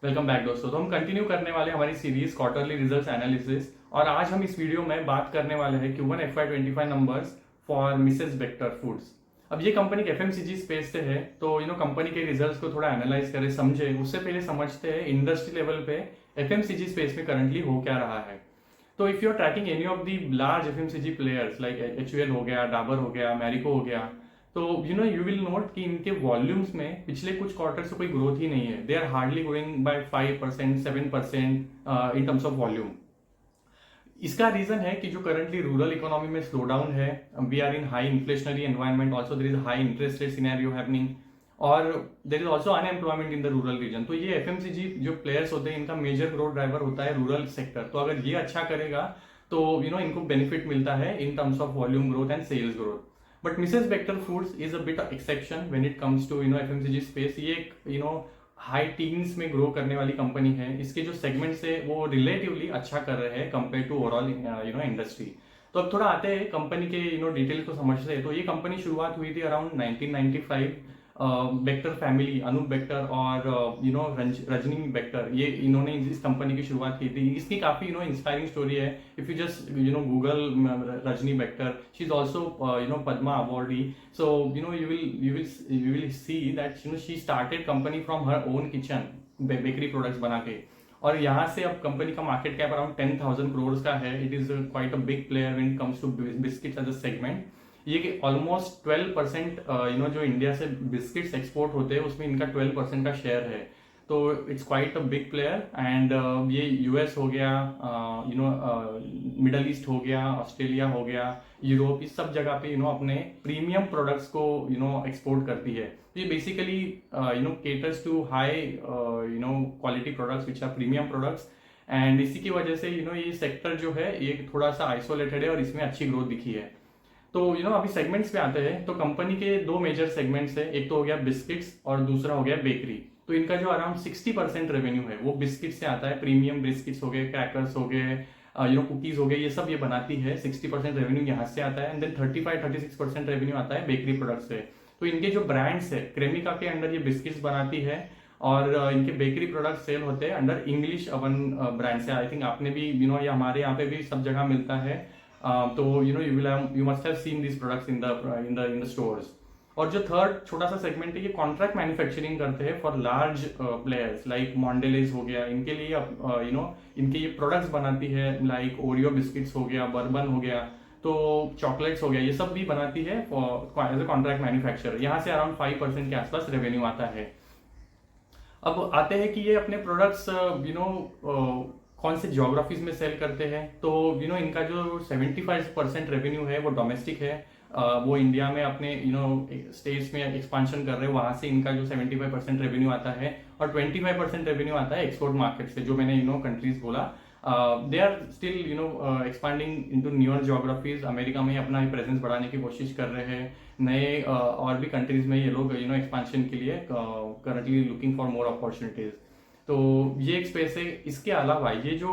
Welcome back दोस्तों। तो हम कंटिन्यू करने वाले हैं हमारी सीरीज क्वार्टरली रिजल्ट्स एनालिसिस, और आज हम इस वीडियो में बात करने वाले हैं Q1 FY25 numbers for Mrs Bector foods. अब ये कंपनी FMCG स्पेस से है, तो कंपनी के रिजल्ट्स को थोड़ा एनालाइज करें, समझे। उससे पहले समझते हैं इंडस्ट्री लेवल पे FMCG स्पेस में करंटली हो क्या रहा है। तो if you are tracking any of the large FMCG players like HUL हो गया, डाबर हो गया, मैरिको हो गया, तो यू विल नोट कि इनके वॉल्यूम्स में पिछले कुछ क्वार्टर से कोई ग्रोथ ही नहीं है। They are hardly growing by 5%, 7% in terms of volume. इसका रीजन है कि जो करंटली रूरल इकोनॉमी में स्लो डाउन है, we are in high inflationary environment, also there is high interest rate scenario happening, और there is also unemployment in the rural region. तो ये FMCG जो प्लेयर्स होते हैं, इनका मेजर ग्रोथ ड्राइवर होता है रूरल सेक्टर। तो अगर ये अच्छा करेगा तो इनको बेनिफिट मिलता है in terms of volume growth and sales growth. But Mrs Bector Foods is a bit exception when it comes to FMCG space. ये एक हाई टीन्स में ग्रो करने वाली कंपनी है। इसके जो सेगमेंट्स है वो रिलेटिवली अच्छा कर रहे हैं कंपेयर टू ओवरऑल इंडस्ट्री। तो अब थोड़ा आते हैं कंपनी के डिटेल को समझते हैं। तो ये कंपनी शुरुआत हुई थी अराउंड 1995। बेक्टर फैमिली, अनूप बेक्टर और रजनी बेक्टर, ये इन्होंने इस कंपनी की शुरुआत की थी। इसकी काफी इंस्पायरिंग स्टोरी है। If you just Google Rajni Bector, she is also Padma awardee. So you will see that she started company from her own kitchen, bakery products बना के, और यहाँ से अब कंपनी का मार्केट कैप अराउंड 10,000 करोड़ का है। It is quite a big player when it comes to biscuits as a segment. ये कि ऑलमोस्ट 12% जो इंडिया से बिस्किट्स एक्सपोर्ट होते हैं उसमें इनका 12% का शेयर है। तो it's quite a big player. And ये यूएस हो गया, मिडल ईस्ट हो गया, ऑस्ट्रेलिया हो गया, यूरोप, इस सब जगह पे अपने प्रीमियम प्रोडक्ट्स को एक्सपोर्ट करती है। तो ये basically caters to high quality products which are premium products. And इसी की वजह से ये सेक्टर जो है ये थोड़ा सा आइसोलेटेड है और इसमें अच्छी ग्रोथ दिखी है। तो अभी सेगमेंट्स पे आते हैं। तो कंपनी के दो मेजर सेगमेंट्स है, एक तो हो गया बिस्किट्स और दूसरा हो गया बेकरी। तो इनका जो अराउंड 60% रेवेन्यू है वो बिस्किट से आता है। प्रीमियम बिस्किट्स हो गए, क्रैकर्स हो गए, कुकीज हो गए, ये सब ये बनाती है। 60% रेवेन्यू यहाँ से आता है। एंड देन 35-36% रेवेन्यू आता है बेकरी प्रोडक्ट्स से। तो इनके जो ब्रांड्स है, क्रेमिका के अंडर ये बिस्किट्स बनाती है, और इनके बेकरी प्रोडक्ट सेल होते हैं अंडर इंग्लिश अवन ब्रांड से। आई थिंक आपने भी ये हमारे यहाँ पे भी सब जगह मिलता है। तो you must have seen this products in the stores. और जो थर्ड छोटा सा सेगमेंट है, ये कॉन्ट्रैक्ट मैन्युफैक्चरिंग करते हैं फॉर लार्ज प्लेयर्स लाइक मॉन्डेलेज हो गया। इनके लिए इनके ये प्रोडक्ट्स बनाती है, लाइक ओरियो बिस्किट्स हो गया, बर्बन हो गया, तो चॉकलेट्स हो गया, ये सब भी बनाती है एज ए कॉन्ट्रैक्ट मैन्युफैक्चरर। यहाँ से अराउंड 5% के आसपास रेवेन्यू आता है। अब आते हैं कि ये अपने प्रोडक्ट्स कौन से ज्योग्राफीज में सेल करते हैं। तो इनका जो 75% रेवेन्यू है वो डोमेस्टिक है। वो इंडिया में अपने स्टेट्स में एक्सपांशन कर रहे हैं, वहां से इनका जो 75% रेवेन्यू आता है, और 25% रेवेन्यू आता है एक्सपोर्ट मार्केट से, जो मैंने कंट्रीज बोला। They are still expanding into newer geographies. America में अपना प्रेजेंस बढ़ाने की कोशिश कर रहे हैं। नए और भी कंट्रीज में ये लोग एक्सपांशन के लिए currently looking for more opportunities. तो ये एक स्पेस है। इसके अलावा ये जो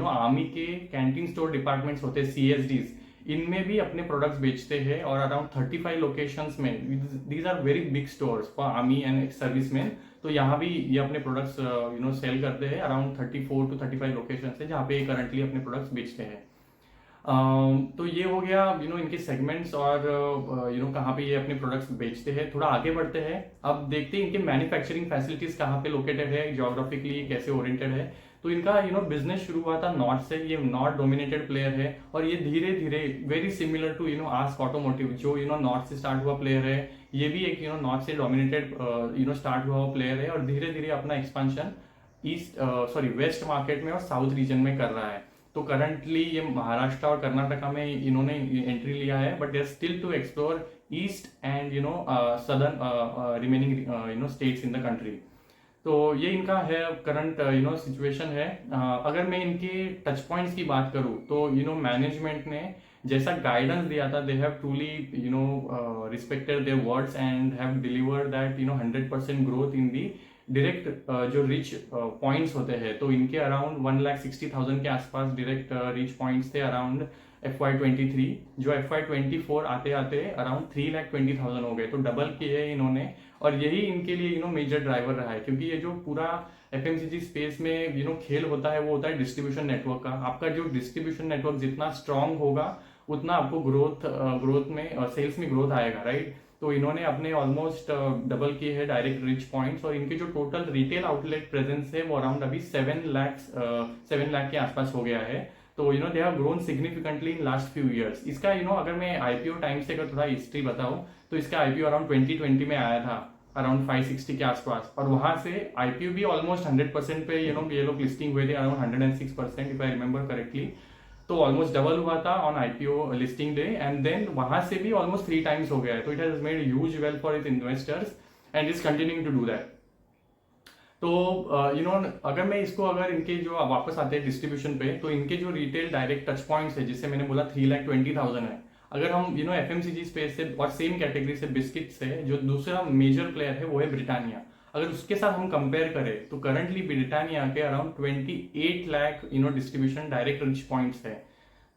आर्मी के कैंटीन स्टोर डिपार्टमेंट्स होते हैं, CSDs, इनमें भी अपने प्रोडक्ट्स बेचते हैं, और अराउंड 35 लोकेशंस में। These are very big stores for army and serviceman. तो यहाँ भी ये अपने प्रोडक्ट्स सेल करते हैं। अराउंड 34 to 35 लोकेशन है जहाँ पे ये करंटली अपने प्रोडक्ट्स बेचते हैं। तो ये हो गया इनके सेगमेंट्स, और कहाँ पे ये अपने प्रोडक्ट्स बेचते हैं। थोड़ा आगे बढ़ते हैं, अब देखते हैं इनके मैन्युफैक्चरिंग फैसिलिटीज कहाँ पे लोकेटेड है, ज्योग्राफिकली कैसे ओरिएंटेड है। तो इनका बिजनेस शुरू हुआ था नॉर्थ से। ये नॉर्थ डोमिनेटेड प्लेयर है, और ये धीरे धीरे very similar to ASK Automotive, जो नॉर्थ से स्टार्ट हुआ प्लेयर है। ये भी एक नॉर्थ से डोमिनेटेड स्टार्ट हुआ प्लेयर है, और धीरे धीरे अपना एक्सपांशन वेस्ट मार्केट में और साउथ रीजन में कर रहा है। तो करंटली ये महाराष्ट्र और कर्नाटका में इन्होंने एंट्री लिया है, but they are still to explore east and southern remaining states in the country. तो ये इनका है करंट सिचुएशन है। अगर मैं इनके टच पॉइंट्स की बात करूं, तो मैनेजमेंट ने जैसा गाइडेंस दिया था, they have truly respected their words and have delivered that 100% growth in the direct जो रिच पॉइंट्स होते हैं। तो इनके अराउंड 1,60,000 के आसपास डायरेक्ट रिच पॉइंट्स थे अराउंड FY23। जो FY24 आते आते अराउंड 3,20,000 हो गए, तो डबल किए इन्होंने। और यही इनके लिए मेजर ड्राइवर रहा है, क्योंकि ये जो पूरा एफएमसीजी स्पेस में खेल होता है वो होता है डिस्ट्रीब्यूशन नेटवर्क का। आपका जो डिस्ट्रीब्यूशन नेटवर्क जितना स्ट्रांग होगा उतना आपको ग्रोथ में सेल्स में ग्रोथ आएगा, राइट। तो इन्होंने अपने ऑलमोस्ट डबल किए हैं डायरेक्ट रीच पॉइंट्स, और इनके जो टोटल रिटेल आउटलेट प्रेजेंस है वो अराउंड अभी 7 लाख के आसपास हो गया है। तो they have grown significantly in last few years. इसका अगर मैं आईपीओ टाइम से अगर थोड़ा हिस्ट्री बताऊं तो इसका आईपीओ अराउंड 2020 में आया था, अराउंड 560 के आसपास, और वहां से आईपीओ भी ऑलमोस्ट 100% पे ये लोग लिस्टिंग हुए थे, around 106% if I remember correctly. तो ऑलमोस्ट डबल हुआ था on IPO listing day, and then वहां से भी ऑलमोस्ट 3 टाइम्स हो गया है। तो it has made huge wealth for it investors and is continuing to do that. तो अगर मैं इसको अगर इनके जो वापस आते हैं डिस्ट्रीब्यूशन पे, तो इनके जो रिटेल डायरेक्ट टच पॉइंट्स है, जिससे मैंने बोला 3,20,000 है। अगर हम एफएमसीजी स्पेस से और सेम कैटेगरी से बिस्किट से जो दूसरा मेजर प्लेयर है वो है ब्रिटानिया, अगर उसके साथ हम कंपेयर करें तो करंटली ब्रिटानिया के around 28 lakh distribution direct rich points है।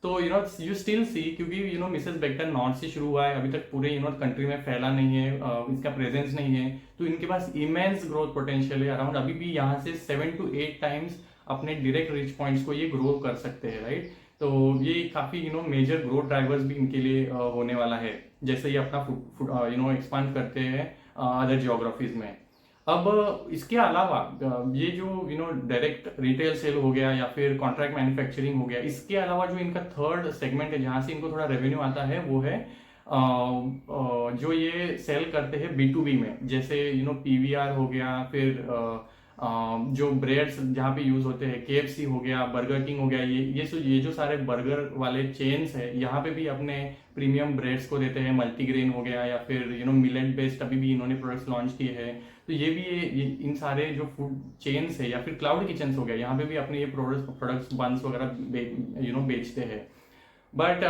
तो यू स्टिल सी, क्योंकि मिसेस बेक्टर नॉर्थ से शुरू हुआ है, अभी तक पूरे कंट्री में फैला नहीं है, इसका प्रेजेंस नहीं है, तो इनके पास इमेंस ग्रोथ पोटेंशियल है। अराउंड अभी भी यहाँ से 7 to 8 टाइम्स अपने डायरेक्ट रिच पॉइंट्स को ये ग्रो कर सकते हैं, राइट। तो ये काफी मेजर ग्रोथ ड्राइवर्स भी इनके लिए होने वाला है, जैसे ये अपना एक्सपांड करते हैं अदर जियोग्राफीज में। अब इसके अलावा ये जो डायरेक्ट रिटेल सेल हो गया या फिर कॉन्ट्रैक्ट मैन्युफैक्चरिंग हो गया, इसके अलावा जो इनका थर्ड सेगमेंट है जहां से इनको थोड़ा रेवेन्यू आता है वो है जो ये सेल करते हैं B2B में, जैसे पीवीआर हो गया, फिर जो ब्रेड्स जहाँ पे यूज होते हैं, KFC हो गया, बर्गर किंग हो गया, ये जो सारे बर्गर वाले चेन्स है, यहाँ पे भी अपने प्रीमियम ब्रेड्स को देते हैं। मल्टीग्रेन हो गया या फिर मिलेट बेस्ड अभी भी इन्होंने प्रोडक्ट्स लॉन्च किए हैं। तो ये भी इन सारे जो फूड चेन्स है या फिर क्लाउड किचन हो गया, यहाँ पे भी अपने ये प्रोडक्ट्स बंस वगैरह बेचते हैं। बट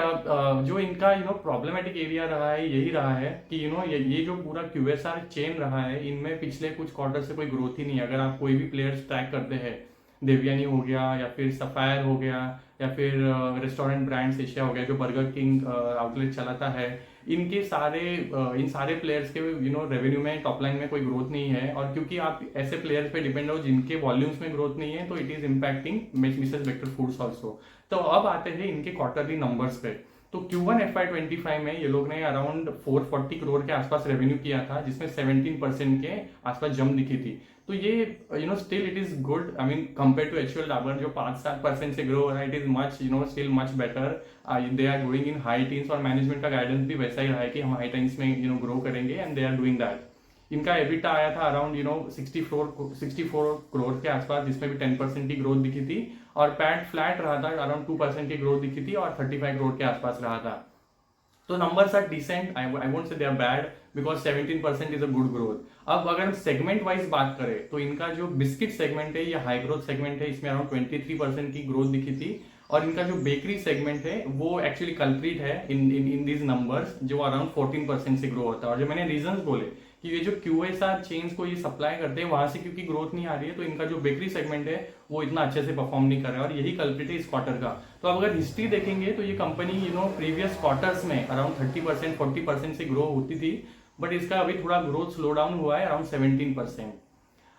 जो इनका प्रॉब्लमेटिक एरिया रहा है यही रहा है कि ये जो पूरा QSR चेन रहा है, इनमें पिछले कुछ क्वार्टर से कोई ग्रोथ ही नहीं है। अगर आप कोई भी प्लेयर्स ट्रैक करते हैं, देवयानी हो गया या फिर सफायर हो गया या फिर रेस्टोरेंट ब्रांड्स एशिया हो गया जो बर्गर किंग आउटलेट चलाता है, इन सारे प्लेयर्स के रेवेन्यू में, टॉप लाइन में कोई ग्रोथ नहीं है। और क्योंकि आप ऐसे प्लेयर्स पे डिपेंड हो जिनके वॉल्यूम्स में ग्रोथ नहीं है, तो it is impacting Mrs Bector foods also. तो अब आते हैं इनके क्वार्टरली नंबर्स पे। तो Q1 FY25 में ये लोग ने अराउंड 440 करोड़ के आसपास रेवेन्यू किया था, जिसमें 17% के आसपास जंप दिखी थी। तो ये still it is good, I mean compare to HUL Dabur जो 5-7% से ग्रो हो रहा है, it is much still much better. They are growing in high teens, और मैनेजमेंट का गाइडेंस भी वैसा ही रहा है कि हम हाई टीन्स में ग्रो करेंगे, and they are doing that. इनका एबिटा आया था अराउंड 64 करोड़ के आसपास, जिसमें भी 10% की ग्रोथ दिखी थी, और पैट फ्लैट रहा था, अराउंड 2% की ग्रोथ दिखी थी, और 35 करोड़ के आसपास रहा था। तो numbers are decent, I won't say they are bad, because 17% is a good growth. अब अगर हम सेगमेंट वाइज बात करें तो इनका जो बिस्किट सेगमेंट है, ये हाई ग्रोथ सेगमेंट है, इसमें अराउंड 23% की ग्रोथ दिखी थी। और इनका जो बेकरी सेगमेंट है वो एक्चुअली कल्प्रिट है इन दीज नंबर्स, जो अराउंड 14% से ग्रो होता है। और जो मैंने रीजंस बोले कि ये जो QSR चेन्स को ये सप्लाई करते हैं, वहां से क्योंकि ग्रोथ नहीं आ रही है, तो इनका जो बेकरी सेगमेंट है वो इतना अच्छे से परफॉर्म नहीं कर रहा है, और यही कल्प्रिट है इस क्वार्टर का। तो अब अगर हिस्ट्री देखेंगे तो ये कंपनी प्रीवियस क्वार्टर्स में अराउंड 30% 40% से ग्रो होती थी, बट इसका अभी थोड़ा ग्रोथ स्लो डाउन हुआ है, अराउंड 17%।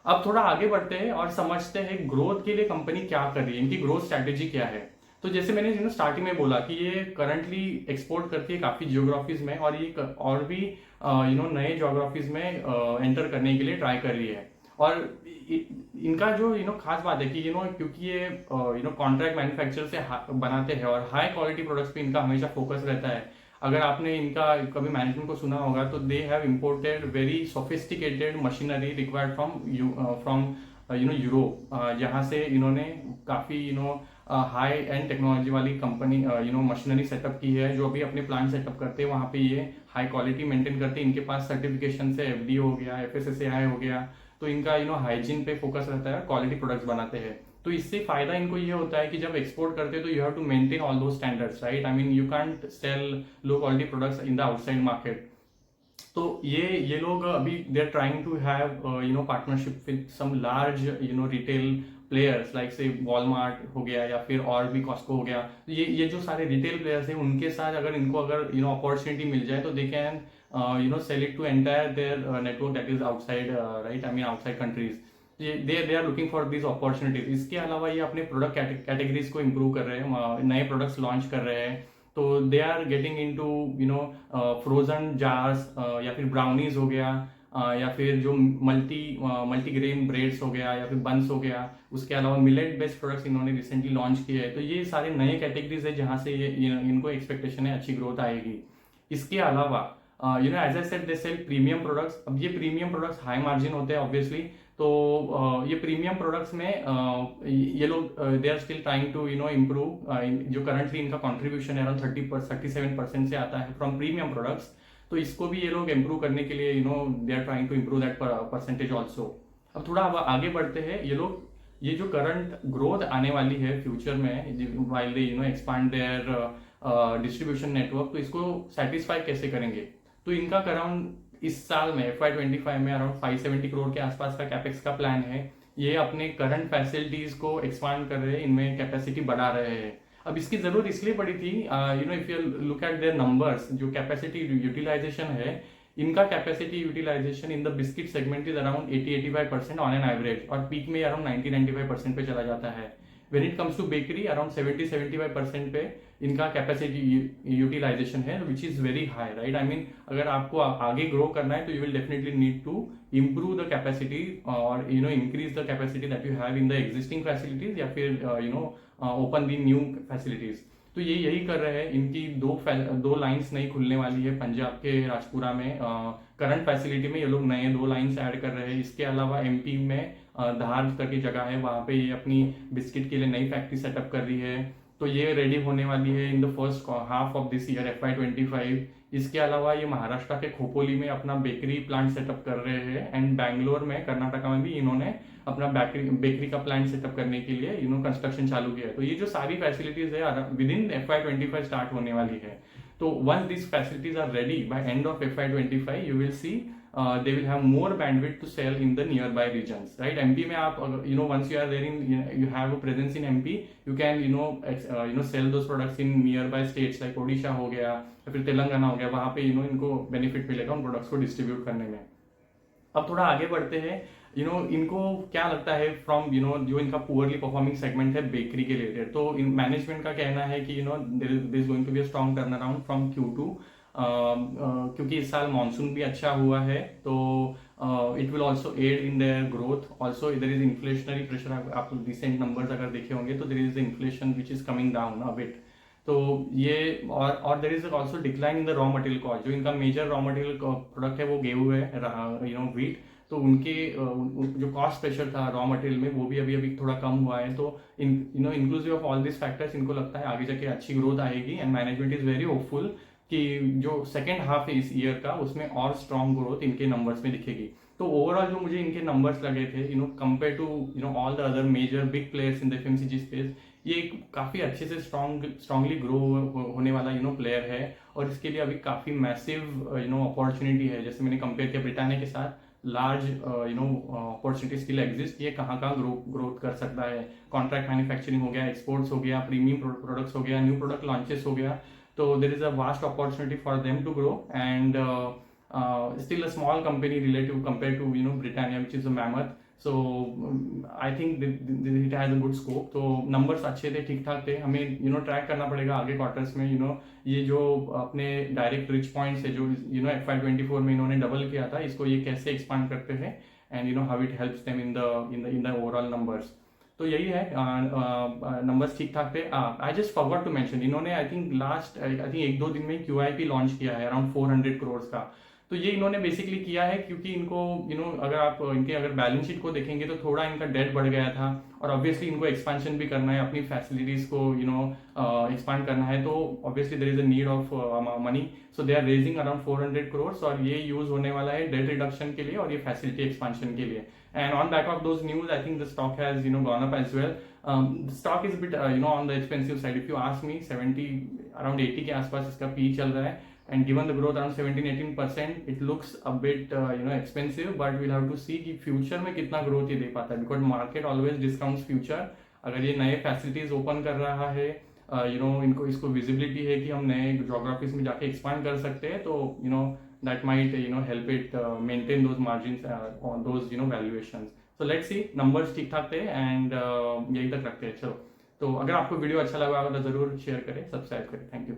अब थोड़ा आगे बढ़ते हैं और समझते हैं ग्रोथ के लिए कंपनी क्या कर रही है, इनकी ग्रोथ स्ट्रैटेजी क्या है। तो जैसे मैंने स्टार्टिंग में बोला कि ये करंटली एक्सपोर्ट करती है काफी जियोग्राफीज में, और ये और भी नए जियोग्राफीज में एंटर करने के लिए ट्राई कर रही है। और इनका जो खास बात है कि क्योंकि ये कॉन्ट्रैक्ट मैन्युफैक्चर से बनाते हैं और हाई क्वालिटी प्रोडक्ट्स पे इनका हमेशा फोकस रहता है। अगर आपने इनका कभी मैनेजमेंट को सुना होगा तो they have imported very sophisticated machinery required from Europe, जहाँ से इन्होंने काफी हाई एंड टेक्नोलॉजी वाली कंपनी मशीनरी सेटअप की है। जो भी अपने प्लांट सेटअप करते हैं वहाँ पे ये हाई क्वालिटी मेंटेन करते हैं। इनके पास सर्टिफिकेशन से FDO हो गया, FSSAI हो गया, तो इनका हाइजीन पे फोकस रहता है, क्वालिटी प्रोडक्ट्स बनाते हैं। तो इससे फायदा इनको ये होता है कि जब एक्सपोर्ट करते हैं तो you have to maintain all those standards, right. I mean you can't sell low quality products in the outside market. तो ये लोग अभी they are trying to have partnership with some large retail players like say Walmart हो गया या फिर और भी कॉस्को हो गया। तो ये जो सारे रिटेल प्लेयर्स हैं उनके साथ अगर इनको अपॉर्चुनिटी मिल जाए तो they can sell it to entire their network that is outside, right, I mean outside countries. They are looking for this opportunities. इसके अलावा ये अपने प्रोडक्ट कैटेगरीज को इम्प्रूव कर रहे हैं, नए प्रोडक्ट्स लॉन्च कर रहे हैं। तो they are getting in to frozen jars, या फिर ब्राउनीज हो गया, या फिर जो मल्टीग्रेन ब्रेड्स हो गया, या फिर बंस हो गया। उसके अलावा मिलेट बेस्ड प्रोडक्ट्स इन्होंने रिसेंटली लॉन्च किए हैं। तो ये सारे नए कैटेगरीज है जहाँ से इनको एक्सपेक्टेशन है अच्छी ग्रोथ आएगी। इसके अलावा as I said they sell premium products. अब ये प्रीमियम प्रोडक्ट्स हाई मार्जिन होते हैं ऑब्वियसली। तो ये प्रीमियम प्रोडक्ट्स में ये लोग they are still trying to improve. जो करंटली इनका कॉन्ट्रीब्यूशन है अराउंड 37% से आता है फ्रॉम प्रीमियम प्रोडक्ट्स। तो इसको भी ये लोग इम्प्रूव करने के लिए they are trying to improve that percentage also. अब थोड़ा आगे बढ़ते हैं। ये जो करंट ग्रोथ आने वाली है फ्यूचर में, while they expand there distribution network, तो इसको सेटिस्फाई कैसे करेंगे। तो इनका अराउंड इस साल में FY25 में अराउंड 570 करोड़ के आसपास का कैपेक्स का प्लान है। ये अपने करंट फैसिलिटीज को एक्सपांड कर रहे हैं, इनमें कैपेसिटी बढ़ा रहे हैं। अब इसकी जरूरत इसलिए पड़ी थी, if you look at their numbers, जो कैपेसिटी यूटिलाइजेशन है, इनका capacity utilisation in the biscuit segment is around 80-85% on an average, और पीक में अराउंड 90-95% पे चला जाता है। When it comes to bakery around 70-75% पे इनका कैपेसिटी यूटिलाइजेशन है, which is very high, right. I mean अगर आपको आगे ग्रो करना है तो you will definitely need to improve the capacity और increase the capacity that you have in the existing facilities, या फिर open the new facilities। तो ये यही कर रहे हैं। इनकी दो लाइंस नई खुलने वाली है पंजाब के राजपुरा में। करंट फैसिलिटी में ये लोग नए 2 लाइंस ऐड कर रहे हैं। इसके अलावा MP में धार करके जगह है, वहाँ पे ये अपनी बिस्किट के लिए नई फैक्ट्री सेटअप कर रही है। तो ये रेडी होने वाली है in the first half of this year FY25। इसके अलावा ये महाराष्ट्र के खोपोली में अपना बेकरी प्लांट सेटअप कर रहे हैं, एंड बैंगलोर में, कर्नाटका में भी इन्होंने अपना बेकरी का प्लांट सेटअप करने के लिए कंस्ट्रक्शन चालू किया है। तो ये जो सारी फैसिलिटीज है विद इन FY25 स्टार्ट होने वाली है। तो once this facilities are ready by end of FY25, you will see they will have more bandwidth to sell in the nearby regions, right। MP में आप once you are there you have a presence in MP, you can sell those products in nearby states like Odisha हो गया या फिर तेलंगाना हो गया। वहाँ पे इनको बेनिफिट मिलेगा उन प्रोडक्ट्स को डिस्ट्रीब्यूट करने में। अब थोड़ा आगे बढ़ते हैं। इनको क्या लगता है फ्रॉम जो इनका पुअरली परफॉर्मिंग सेगमेंट है बेकरी के रिलेटेड। तो मैनेजमेंट का कहना है कि there is going to be a strong turn around from Q2, क्योंकि इस साल मानसून भी अच्छा हुआ है। तो it will also add in their growth. Also इधर इज इन्फ्लेशनरी प्रेशर, आप रिसेंट नंबर्स अगर देखे होंगे तो there is inflation which is coming down a bit. तो ये और there is also decline in the raw material cost. जो इनका मेजर रॉ मटेरियल प्रोडक्ट है वो गेहूं है, व्हीट। तो उनके जो कॉस्ट प्रेशर था रॉ मटेरियल में, वो भी अभी थोड़ा कम हुआ है। तो inclusive of all this factors, इनको लगता है आगे जाके अच्छी ग्रोथ आएगी, and management is very hopeful कि जो सेकेंड हाफ है इस ईयर का, उसमें और स्ट्रॉन्ग ग्रोथ इनके नंबर्स में दिखेगी। तो ओवरऑल जो मुझे इनके नंबर्स लगे थे compare to all the other major big players in the FMCG space, ये काफ़ी अच्छे से स्ट्रांगली ग्रो होने वाला प्लेयर है। और इसके लिए अभी काफ़ी मैसिव अपॉर्चुनिटी है। जैसे मैंने कंपेयर किया ब्रिटानिया के साथ, लार्ज अपॉर्चुनिटी स्टिल एग्जिस्ट। ये कहाँ ग्रोथ कर सकता है। कॉन्ट्रैक्ट मैन्युफैक्चरिंग हो गया, एक्सपोर्ट्स हो गया, प्रीमियम प्रोडक्ट्स हो गया, न्यू प्रोडक्ट लॉन्चेस हो गया। So there is a vast opportunity for them to grow, and still a small company relative compared to Britannia, which is a mammoth. So I think it has a good scope. तो numbers अच्छे थे, ठीक ठाक थे। हमें track करना पड़ेगा आगे क्वार्टर्स में। ये जो अपने डायरेक्ट रिच पॉइंट्स है जो FY24 में इन्होंने डबल किया था, इसको ये कैसे एक्सपांड करते हैं, and how it helps them in the overall numbers. तो यही है, नंबर्स ठीक ठाक थे। I just forgot to mention, इन्होंने आई थिंक 1-2 दिन में QIP लॉन्च किया है अराउंड 400 करोड़ का। तो ये इन्होंने बेसिकली किया है क्योंकि इनको अगर आप अगर बैलेंस शीट को देखेंगे तो थोड़ा इनका डेट बढ़ गया था, और ऑब्वियसली इनको एक्सपेंशन भी करना है, अपनी फैसिलिटीज को एक्सपांड करना है। तो obviously there is a need of money, so they are raising around 400 crore, और ये यूज होने वाला है डेट रिडक्शन के लिए और ये फैसिलिटी एक्सपेंशन के लिए। And on back of those news, I think the stock has gone up as well. Stock is bit on the expensive side. If you ask me, 70 around 80 के आसपास इसका P चल रहा है, and given the growth around 17-18%, it looks a bit expensive, but we'll have to see कि future में कितना growth ये दे पाता है, because market always discounts future। अगर ये नए facilities open कर रहा है, इनको इसको visibility है कि हम नए geographies में जाके expand कर सकते हैं, तो that might help it maintain those margins on those valuations। So let's see, numbers ठीक ठाक थे एंड यही तक रखते हैं। चलो, तो अगर आपको वीडियो अच्छा लगा होगा तो जरूर शेयर करें, सब्सक्राइब करें। Thank you.